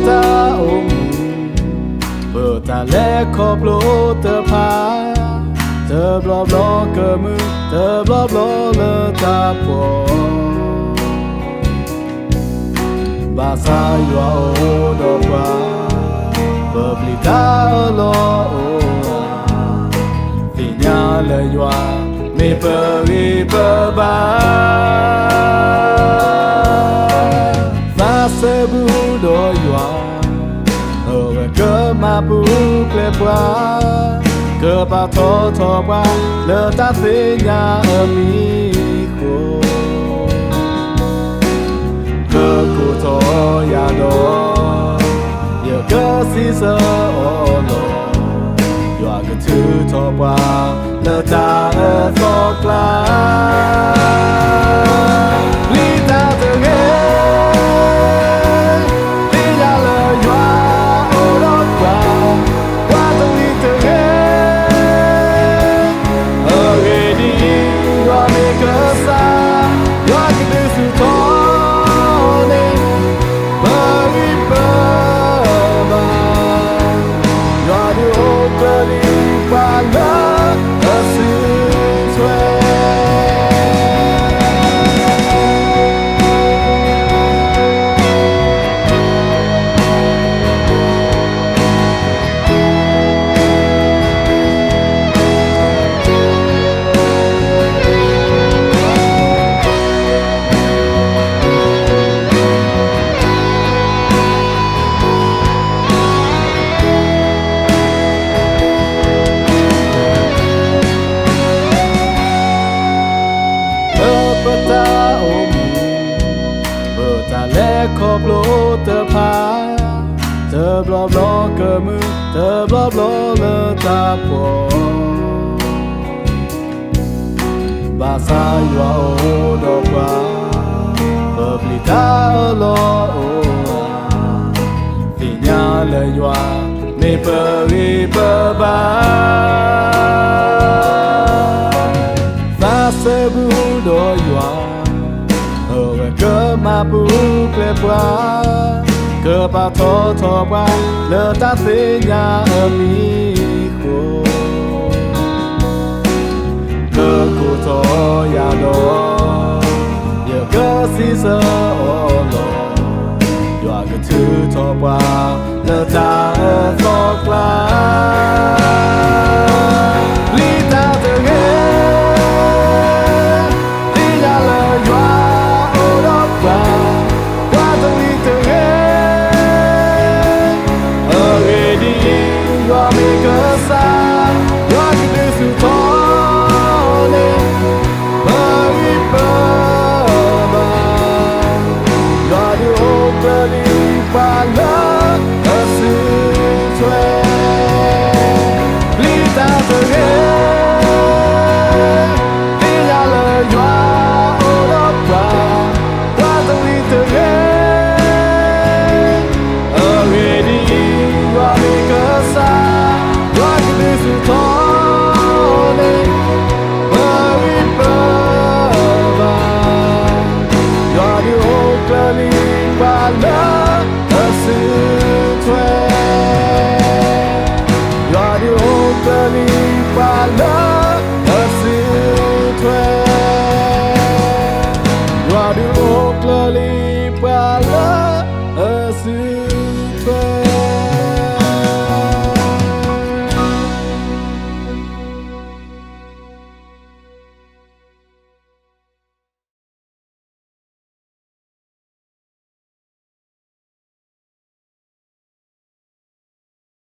ta ôm bờ ta lẽ khó blo tơ phá tơ blo blo cơ mư tơ blo blo lơ ta bỏ bà sa yua ô đô qua bờ bli ta lo ô vì nhà lời yua mê bờ vi bờ ba và se bu đô yua ở về cơ mà bu ple qua cơ ba thọ qua lỡ ta thế nhà ở mi khô cơ cụ thọ ya đó giờ cơ si sơ ô lô dọa cái thứ thọ qua lỡ ta ở thọ qua li ta từ ghé đi ra lời dọa ô đó qua qua tôi đi từ ghé ở ghé đi dọa mê cơ xa dọa cái thứ sự thọ khó blo tơ phá tơ blo blo cơ mư tơ blo blo lơ ta bỏ bà sa yua ô đô qua bờ bli ta lo ô vì nhà lời yua mê bờ vi bờ ba và se bu đô yua cơ mà bu ple qua cơ ba thọ qua lỡ ta thế nhà ở mi khô cơ cụ thọ ya đó giờ cơ si sơ ô lô dọa cái thứ thọ qua lỡ ta ở thọ qua li ta từ ghé đi ra lời dọa qua tôi đi từ ghé ở ghé đi dọa mê cơ xa dọa cái tư sự thọ lên bờ vi bờ ba dọa đi ô cơ đi qua lỡ ở sự thuê li ta từ ghé đi ra lời dọa ô đó qua tôi đi từ ghé ở ghé đi dọa mê cơ xa dọa cái tư sự thọ lên bờ vi bờ ba dọa đi ô cơ đi qua lỡ ở sự